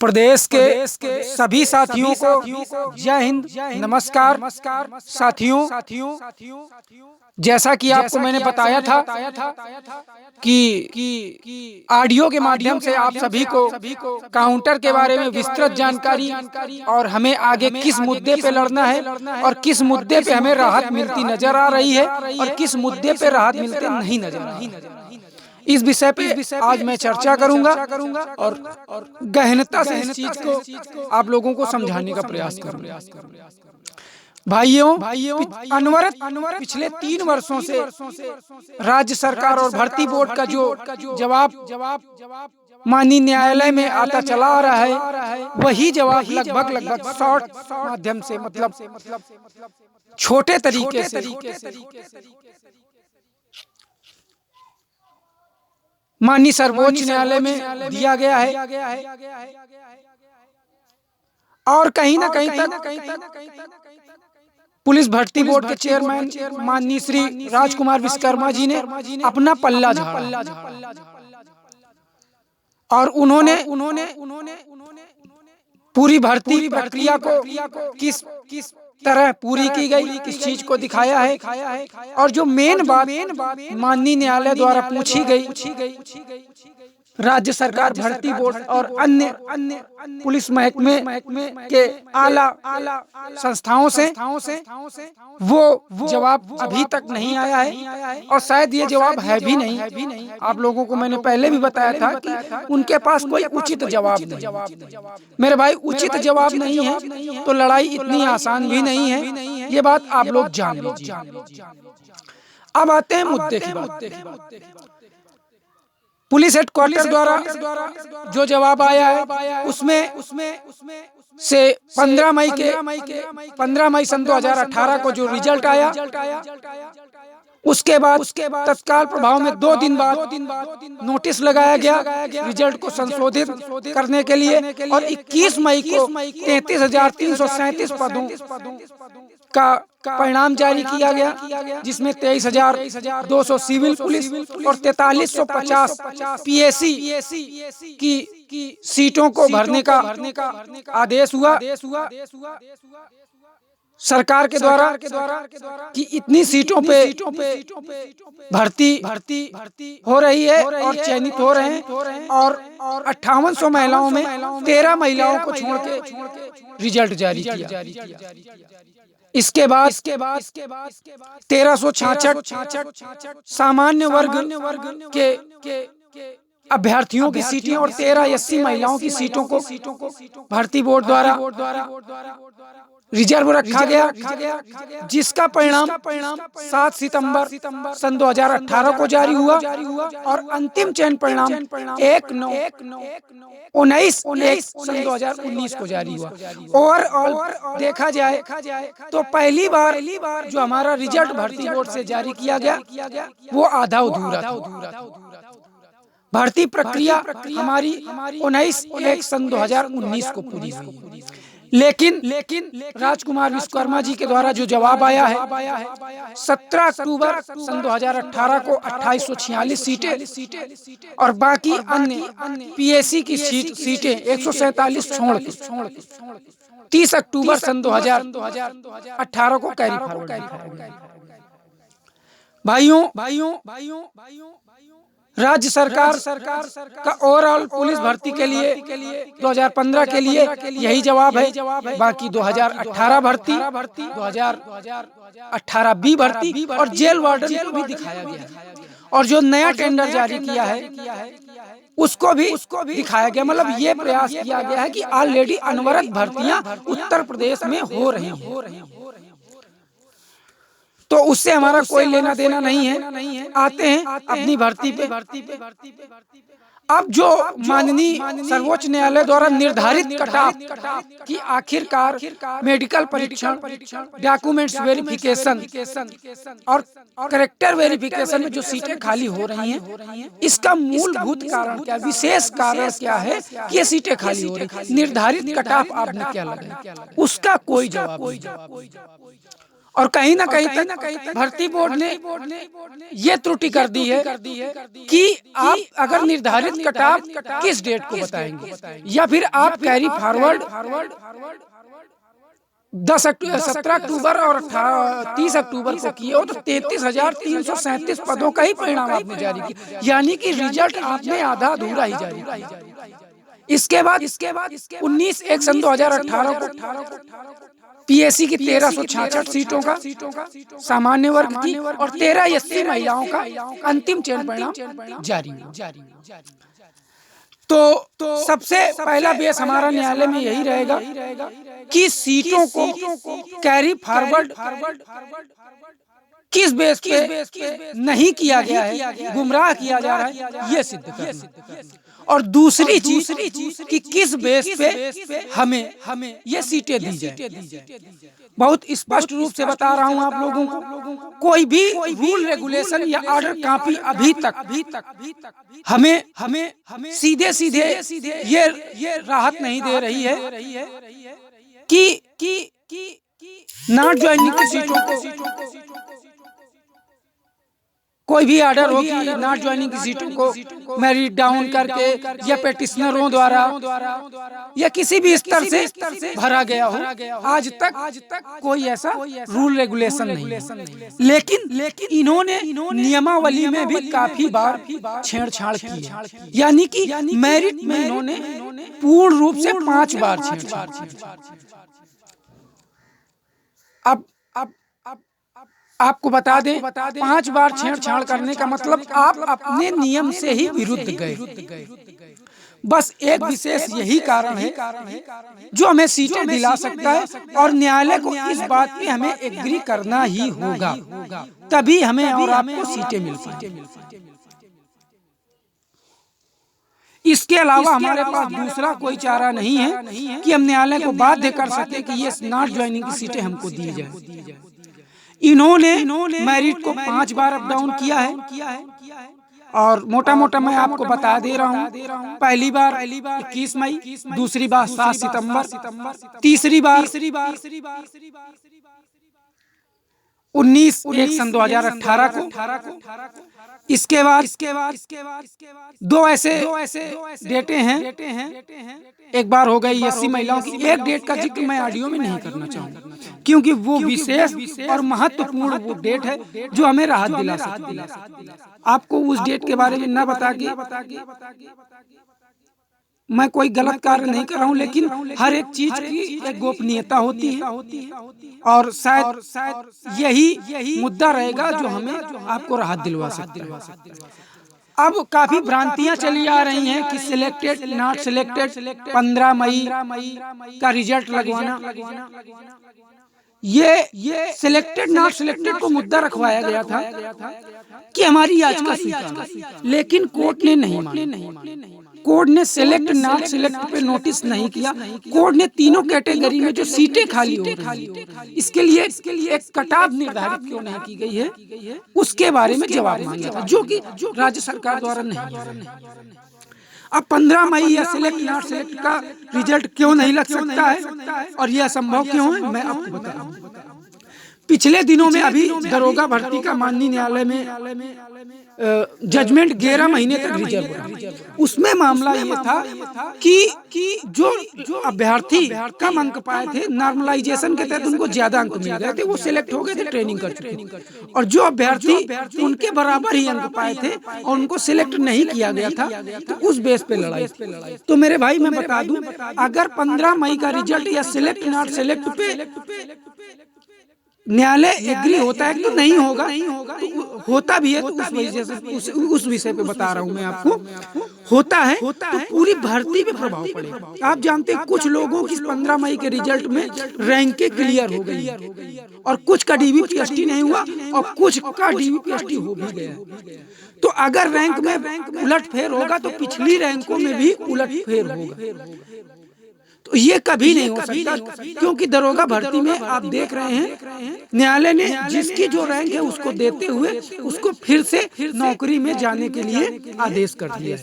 प्रदेश के सभी साथियों को जय हिंद, नमस्कार। साथियों, जैसा कि आपको मैंने बताया था कि ऑडियो के माध्यम से आप सभी को काउंटर के बारे में विस्तृत जानकारी और हमें आगे किस मुद्दे पे लड़ना है और किस मुद्दे पे हमें राहत मिलती नजर आ रही है और किस मुद्दे पे राहत मिलती नहीं नजर आ रही है, इस विषय पे आज मैं चर्चा करूंगा और गहनता से इस चीज को आप लोगों को समझाने का प्रयास करूंगा। भाइयों, अनवरत पिछले 3 वर्षों से राज्य सरकार और भर्ती बोर्ड का जो जवाब माननीय न्यायालय में आता चला आ रहा है, वही जवाब लगभग शॉर्ट माध्यम से मतलब छोटे तरीके से माननीय सर्वोच्च न्यायालय में दिया गया है और कहीं ना कहीं तक पुलिस भर्ती बोर्ड के चेयरमैन माननीय श्री राजकुमार विश्वकर्मा जी ने अपना पल्ला झाड़ा और उन्होंने पूरी भर्ती प्रक्रिया को किस तरह पूरी की गई इस चीज को दिखाया है और जो मेन बात माननीय न्यायालय द्वारा पूछी गई राज्य सरकार भर्ती बोर्ड और अन्य पुलिस महकमे के आला संस्थाओं से वो जवाब अभी तक नहीं आया है और शायद ये जवाब है भी नहीं। आप लोगों को मैंने पहले भी बताया था कि उनके पास कोई उचित जवाब नहीं। मेरे भाई, उचित जवाब नहीं है तो लड़ाई इतनी आसान भी नहीं है, ये बात आप लोग जान लीजिए। अब आते हैं मुद्दे की बात। पुलिस हेडक्वार्टर द्वारा जो जवाब आया है उसमें से 15 मई सन 2018 को जो रिजल्ट आया, उसके बाद तत्काल प्रभाव में 2 दिन बाद नोटिस लगाया गया रिजल्ट को संशोधित करने के लिए और 21 मई को 33,337 पदों का परिणाम जारी किया गया, जिसमें 23,200 सिविल पुलिस और 4350 पीएसी की सीटों को भरने का आदेश हुआ सरकार के द्वारा कि इतनी सीटों पे भर्ती हो रही है और चयनित हो रहे हैं और 5800 महिलाओं में 13 महिलाओं को छोड़ के रिजल्ट जारी किया। इसके बाद 1366 सामान्य वर्ग के अभ्यर्थियों की सीटें और 13 SC महिलाओं की सीटों को भर्ती बोर्ड द्वारा रिजर्व रखा गया, जिसका परिणाम 7 सितंबर सन 2018 को जारी हुआ और अंतिम चयन परिणाम 19 सन 2019 को जारी हुआ। ओवरऑल देखा जाए तो पहली बार जो हमारा रिजल्ट भर्ती बोर्ड से जारी किया गया वो आधा अधूरा था। भर्ती प्रक्रिया हमारी 19 सन 2019 को पूरी हुई, लेकिन राजकुमार विश्वकर्मा जी के द्वारा जो जवाब आया है 17 अक्टूबर सन 2018 को 2846 सीटें और बाकी अन्य पीएसी की सीटें 147 छोड़ के 30 अक्टूबर सन 2018 को कैरी फॉरवर्ड। भाइयों, राज्य सरकार का ओवरऑल पुलिस भर्ती के लिए 2015 के लिए यही जवाब है। बाकी 2018 भर्ती, 2018 बी भर्ती और जेल वार्डन को भी दिखाया गया है और जो नया टेंडर जारी किया है उसको भी दिखाया गया। मतलब ये प्रयास किया गया है कि ऑलरेडी अनवरत भर्तियां उत्तर प्रदेश में हो रही हैं, तो उससे हमारा कोई लेना देना नहीं है। आते हैं अपनी भर्ती पे। अब जो माननीय सर्वोच्च न्यायालय द्वारा निर्धारित कटऑफ कि आखिरकार मेडिकल परीक्षण, डॉक्यूमेंट्स वेरिफिकेशन और कैरेक्टर वेरिफिकेशन में जो सीटें खाली हो रही हैं, इसका मूलभूत कारण क्या, विशेष कारण क्या है कि ये सीटें खाली हो रही, निर्धारित कटऑफ आपने क्या लगाया, उसका कोई जवाब नहीं। और कहीं ना कहीं तक भर्ती बोर्ड ने ये त्रुटि कर दी है कि आप अगर निर्धारित कटऑफ किस डेट को बताएंगे, या फिर आप कैरी फॉरवर्ड 17 अक्टूबर और 30 अक्टूबर को किए हो, तो 33,337 पदों का ही परिणाम आपने जारी किया, यानी कि रिजल्ट आपने आधा अधूरा ही जारी किया। इसके बाद 19/1/2018 को पीएससी की 1366 सीटों का सामान्य वर्ग की और 13 एससी महिलाओं का अंतिम चयन परिणाम जारी हुआ। तो सबसे पहला बेस हमारा न्यायालय में यही रहेगा कि सीटों को कैरी फॉरवर्ड किस बेस पे नहीं किया गया है, गुमराह किया जा रहा है, ये सिद्ध करना। और दूसरी चीज कि किस बेस पे हमें ये सीटें दी जाए। बहुत स्पष्ट रूप से बता रहा हूं आप लोगों को, कोई भी रूल रेगुलेशन या ऑर्डर कॉपी अभी तक हमें सीधे ये राहत नहीं दे रही है कि नॉट ज्वाइनिंग की सीटों को कोई भी ऑर्डर हो कि नॉट ज्वाइनिंग की सीटों को मेरिट डाउन करके या पेटिशनरों द्वारा या किसी भी स्तर से भरा गया हो, आज तक कोई ऐसा रूल रेगुलेशन नहीं है। लेकिन इन्होंने नियमावली में भी काफी बार छेड़छाड़ की है, यानी कि मेरिट में इन्होंने पूर्ण रूप से 5 बार छेड़छाड़ की। अब आपको बता दें 5 बार छेड़छाड़ करने का मतलब आप अपने नियम से ही विरुद्ध गए। बस एक विशेष यही कारण है जो हमें सीटें दिला सकता है, और न्यायालय को इस बात पे हमें एग्री करना ही होगा, तभी हमें और आपको सीटें मिल पाएंगी। इसके अलावा हमारे पास दूसरा कोई चारा नहीं है कि हम न्यायालय को बाध्य कर सके कि ये नॉट ज्वाइनिंग की सीटें हमको दी जाए। इन्होंने मेरिट को 5 बार अप डाउन किया है, और मोटा मैं आपको बता दे रहा हूँ। पहली बार 21 मई, दूसरी बार 7 सितंबर, तीसरी बार 19/1/2018 को। इसके बाद 2 ऐसे डेटे हैं। एक बार हो गई एससी महिलाओं की, एक डेट का जिक्र मैं ऑडियो में नहीं करना चाहूंगा क्योंकि वो विशेष और महत्वपूर्ण वो डेट है जो हमें राहत दिला सकती है। आपको उस डेट के बारे में न बता के मैं कोई गलत कार्य नहीं कर रहा हूँ, लेकिन हर एक चीज की एक गोपनीयता होती है, और शायद यही मुद्दा रहेगा जो हमें आपको राहत दिलवा सकता है। अब काफी भ्रांतियां चली आ रही हैं कि सिलेक्टेड नॉट सिलेक्टेड 15 मई का रिजल्ट लगवाना। ये सिलेक्टेड नॉट सिलेक्टेड को मुद्दा रखवाया गया था कि हमारी याचिका स्वीकार, लेकिन कोर्ट ने नहीं माना। कोर्ट ने सिलेक्ट नॉट सिलेक्ट पे नोटिस नहीं किया। कोर्ट ने तीनों कैटेगरी में जो सीटें खाली हो रही हैं, इसके लिए एक कटऑफ निर्धारित क्यों नहीं की गई है, उसके बारे में जवाब मांगा था, जो कि राज्य सरकार द्वारा नहीं। अब 15 मई या सिलेक्ट नॉट सिलेक्ट का रिजल्ट क्यों नहीं लग सकता है और यह संभव क्यों है, मैं आपको बता रहा हूँ। पिछले दिनों में अभी दरोगा भर्ती का माननीय न्यायालय में जजमेंट 11 महीने तक रिजर्व हुआ। उसमें मामला ये था कि जो अभ्यर्थी कम अंक पाए थे, नॉर्मलाइजेशन के तहत उनको ज्यादा अंक मिल गए थे, वो सिलेक्ट हो गए थे, ट्रेनिंग कर चुके थे। और जो अभ्यर्थी उनके बराबर ही अंक पाए थे और उनको सिलेक्ट नहीं किया गया था, तो उस बेस पे लड़ाई। तो मेरे भाई मैं बता दूं, अगर 15 मई का रिजल्ट या सिलेक्ट नॉट सिलेक्ट पे न्यायालय एग्री होता है तो नहीं होगा, तो होता भी है तो उस वजह से उस विषय पे बता रहा हूँ मैं आपको। होता है तो पूरी भर्ती पे प्रभाव पड़ेगा। आप जानते हैं कुछ लोगों की 15 मई के रिजल्ट में रैंकें क्लियर हो गई और कुछ का डीबीपीएसटी नहीं हुआ और कुछ का डीबीपीएसटी हो भी गया। तो अगर रैंक में उलटफेर होगा तो पिछली रैंकों में भी उलटफेर होगा। तो ये कभी नहीं हो सकता, क्योंकि दरोगा भर्ती में आप देख रहे हैं न्यायालय ने जिसकी जो रैंक है उसको देते हुए उसको फिर से नौकरी में जाने के लिए आदेश कर दिया।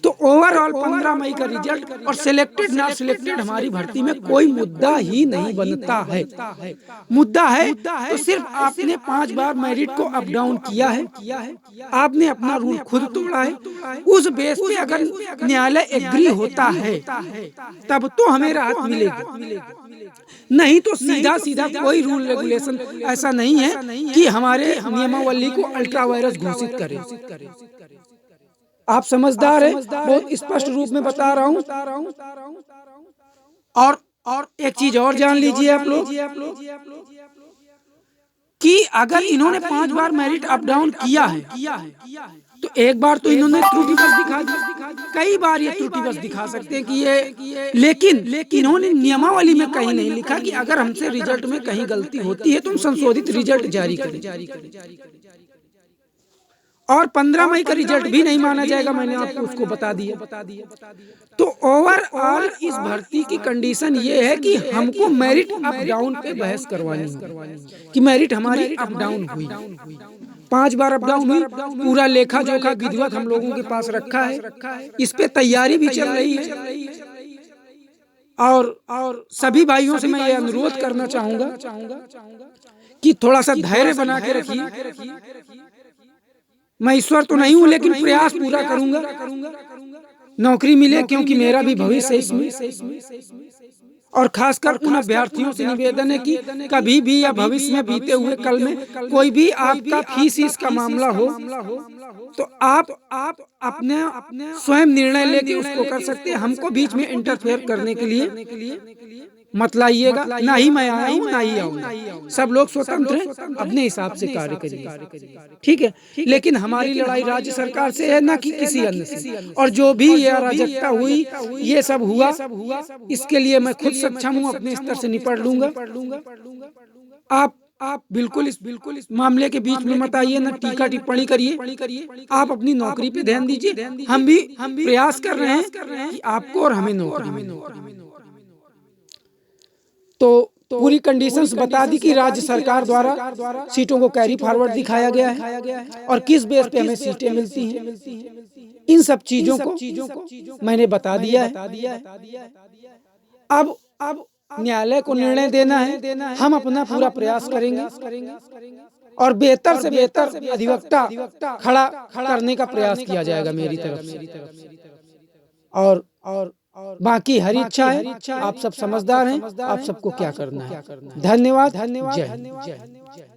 तो ओवरऑल 15 मई का रिजल्ट और सिलेक्टेड ना सिलेक्टेड हमारी भर्ती में कोई मुद्दा ही नहीं बनता है। मुद्दा है तो सिर्फ आपने 5 बार मेरिट को अप डाउन किया है, आपने अपना रूल खुद तोड़ा है। उस बेस पे अगर न्यायालय एग्री होता है तब तो हमें राहत मिलेगी, नहीं तो सीधा सीधा कोई रूल रेगुलेशन ऐसा नहीं है कि हमारे नियमावली को अल्ट्रा वायरस घोषित करे। आप समझदार हैं, बहुत स्पष्ट रूप में बता रहा हूँ। और एक चीज और जान लीजिए आप लोग कि अगर इन्होंने 5 बार मेरिट अप डाउन किया है तो एक बार तो इन्होंने त्रुटि बस दिखा दी, कई बार ये त्रुटि बस दिखा सकते हैं कि ये, लेकिन इन्होंने नियमावली में कहीं नहीं लिखा कि अगर हमसे रिजल्ट में कहीं गलती होती है तो हम संशोधित रिजल्ट जारी करें। और 15 मई का रिजल्ट भी नहीं माना जाएगा, मैंने आपको उसको बता दिया। तो ओवरऑल इस भर्ती की कंडीशन ये है कि हमको मेरिट अप डाउन पे बहस करवानी है कि मेरिट हमारी अप डाउन हुई, 5 बार अप डाउन हुई। पूरा लेखा जोखा विधिवत हम लोगों के पास रखा है, इस पे तैयारी भी चल रही है। और सभी भाइयों से मैं ये अनुरोध करना चाहूंगा कि थोड़ा सा धैर्य बना के रखिए। मैं ईश्वर तो नहीं हूं, लेकिन प्रयास पूरा करूंगा नौकरी मिले, क्योंकि मेरा भी भविष्य है इसमें। और खासकर उन अभ्यर्थियों से निवेदन है कि कभी भी या भविष्य में बीते हुए कल में कोई भी आपका फीस का मामला हो तो आप अपने स्वयं निर्णय लेके उसको कर सकते हैं। हमको बीच में इंटरफेयर करने के लिए मत लाइएगा, ना ही मैं आया हूँ ना ही आऊंगा। सब लोग स्वतंत्र हैं, अपने हिसाब से कार्य करिए, ठीक है। लेकिन हमारी लड़ाई राज्य सरकार से है, ना कि किसी अन्य से। और जो भी ये अराजकता हुई, ये सब हुआ, इसके लिए मैं खुद सक्षम हूँ, अपने स्तर से निपट लूंगा। आप बिल्कुल इस मामले के बीच में मत आइए, ना टीका टिप्पणी करिए। आप अपनी नौकरी पे ध्यान दीजिए। हम भी प्रयास कर रहे हैं कि आपको और हमें नौकरी मिले। तो पूरी कंडीशंस बता दी कि राज्य सरकार द्वारा सीटों को कैरी फॉरवर्ड दिखाया गया है और किस बेस पे हमें सीटें मिलती हैं। इन सब चीजों को मैंने बता दिया है। अब न्यायालय को निर्णय देना है, हम अपना पूरा प्रयास करेंगे और बेहतर से बेहतर अधिवक्ता खड़ा करने का प्रयास किया जाएगा मेरी तरफ से। और बाकी हरी इच्छा है, आप सब समझदार हैं, आप सबको क्या करना है। धन्यवाद। जय हिंद।